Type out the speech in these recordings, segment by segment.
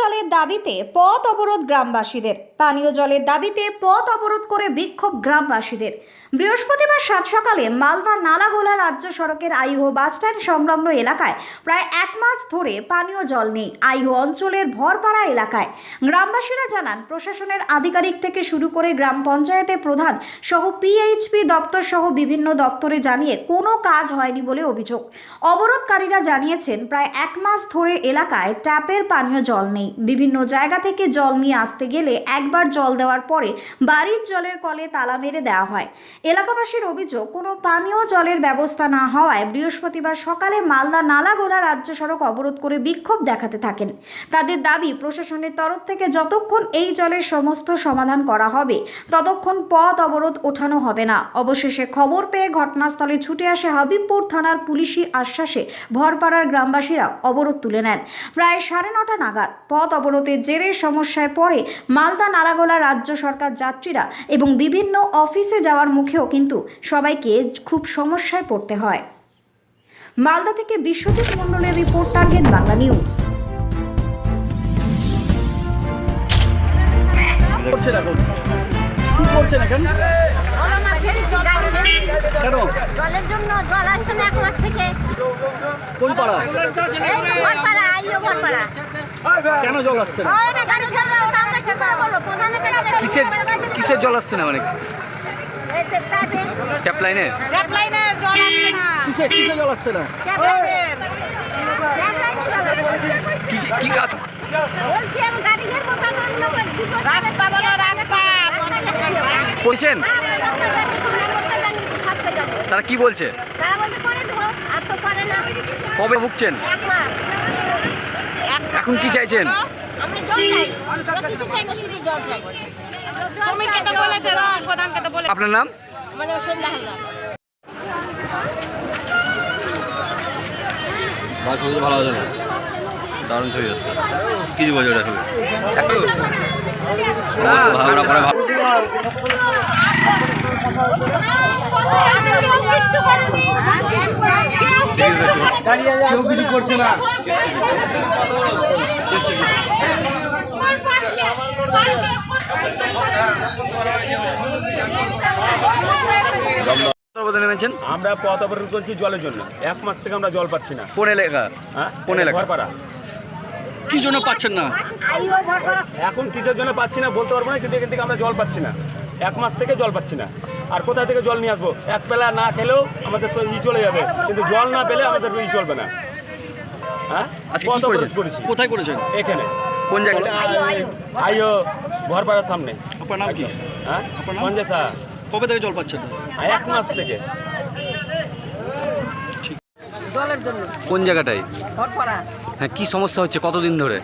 জলের দাবিতে পথ অবরোধ গ্রামবাসীদের। পানীয় জলের দাবিতে পথ অবরোধ করে বিক্ষোভ গ্রামবাসীদের। বৃহস্পতিবার সাত সকালে মালদা নালাগোলা রাজ্য সড়কের আইহো বাসস্ট্যান্ড সংলগ্ন এলাকায় প্রায় এক মাস ধরে পানীয় জল নেই। আইহো অঞ্চলের ভরপাড়া এলাকায় গ্রামবাসীরা জানান, প্রশাসনের আধিকারিক থেকে শুরু করে গ্রাম পঞ্চায়েতের প্রধান সহ পিএইচপি দপ্তর সহ বিভিন্ন দপ্তরে জানিয়ে কোনো কাজ হয়নি বলে অভিযোগ। অবরোধকারীরা জানিয়েছেন, প্রায় এক মাস ধরে এলাকায় ট্যাপের পানীয় জল নেই। বিভিন্ন জায়গা থেকে জল নিয়ে আসতে গেলে একবার জল দেওয়ার পরে বাড়ির জলের কলে তালা মেরে দেওয়া হয়। এলাকাবাসীর অভিযোগ, কোনো পানীয় জলের ব্যবস্থা না হওয়ায় বৃহস্পতিবার সকালে মালদা নালাগোলা রাজ্য সড়ক অবরোধ করে বিক্ষোভ দেখাতে থাকেন। তাদের দাবি, প্রশাসনের তরফ থেকে যতক্ষণ এই জলের সমস্ত সমাধান করা হবে ততক্ষণ পথ অবরোধ ওঠানো হবে না। অবশেষে খবর পেয়ে ঘটনাস্থলে ছুটে আসে হাবিবপুর থানার পুলিশি আশ্বাসে ভরপাড়ার গ্রামবাসীরা অবরোধ তুলে নেন। প্রায় 9:30 নাগাদ পথ অবরোধের জেরে সমস্যায় পড়ে মালদা নালাগোলা রাজ্য সরকার যাত্রীরা এবং বিভিন্ন অফিসে যাওয়ার মুখেও কিন্তু সবাইকে খুব সমস্যায় পড়তে হয়। মালদা থেকে বিশ্বজিৎ মণ্ডলের রিপোর্ট, টার্গেট বাংলা নিউজ। জলের জন্য জল আসছে না এক মাস থেকে। কোন পাড়া? ভরপাড়া, আইও ভরপাড়া। কেন জল আসছে না? কিসের জল আসছে না? মানে ট্যাপ লাইনে জল আসছে না। কিসে জল আসছে না? কি কাজ বলছি আমি গাড়ি ঘেরবো, রাস্তা বলো, রাস্তা করছেন? তারা কি বলছে? তারা বলতে করে দেবো, আর তো করে না। কবে ভুগছেন? এক মাস। এখন কি চাইছেন? আমরা জল চাই, আমরা কিছু চাই না, শুধু জল চাই। শ্রমিককে তো বলেছে, শ্রমিক প্রধানকে তো বলেছে। আপনার নাম? মানে সন্ধ্যা হালদার। ভালো হবে না, দারুণ ছবি আছে। কি দিব ওটা ছবি? কেউ কিছু করছে না। আমরা পথ অবরোধ করছি জলের জন্য। এক মাস থেকে আমরা জল পাচ্ছি না। কোন এলাকা? হ্যাঁ, কোন এলাকা? ভরপাড়া। কি জন্য পাচ্ছেন না? এখন কিসের জন্য পাচ্ছি না বলতে পারবো না, কিন্তু এখান থেকে আমরা জল পাচ্ছি না। এক মাস থেকে জল পাচ্ছি না। আর কোথা থেকে জল নিয়ে আসবো? এক বেলা না খেলেও আমাদের চলে যাবে, কিন্তু জল না পেলে আমাদের চলবে না। হ্যাঁ, পথ অবরোধ করেছি। কোথায় করেছেন? এখানে। কোন জায়গায়? আইও ভরপাড়ার সামনে। আপনার নাম কি? হ্যাঁ, সঞ্জয় শাহ। কবে থেকে জল পাচ্ছেন না? এক মাস থেকে। জলের জন্য কোন জায়গাটায়? ভরপাড়া। হ্যাঁ, কি সমস্যা হচ্ছে কতদিন ধরে?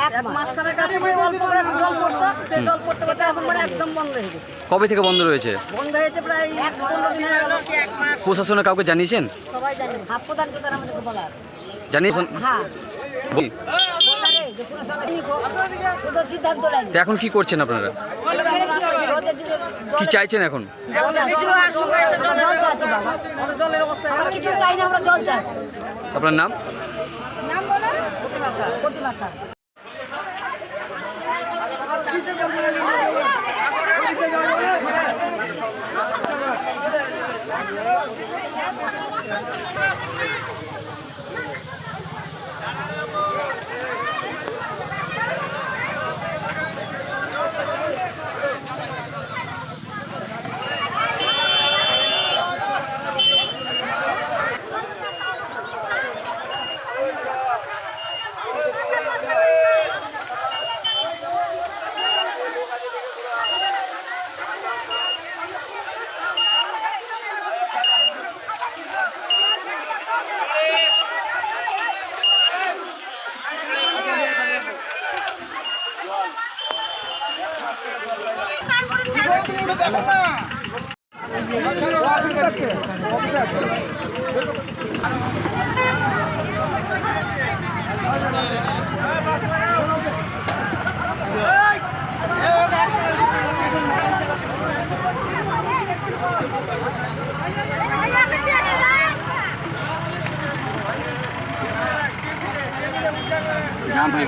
এক মাসখানের কাছে অল্প করে জল পড়তো, সে জল পড়তে পড়তে এখন মানে একদম বন্ধ হয়ে গেছে। কবে থেকে বন্ধ রয়েছে? বন্ধ হয়েছে প্রায় 15 দিন হয়ে গেল। প্রশাসনে কাউকে জানিয়েছেন? সবাই জানে, হাফ প্রধান প্রধান আমাদেরকে বলা। জানিয়েছেন? হ্যাঁ, বলি। যে কোনো সময় ওদের সিদ্ধান্ত নেয়। তো এখন কি করছেন আপনারা? কি চাইছেন এখন? জলের অবস্থা কিছু চাই না, আমরা জল চাই। আপনার নাম? নাম বলে প্রতিমা স্যার। জাম ভাই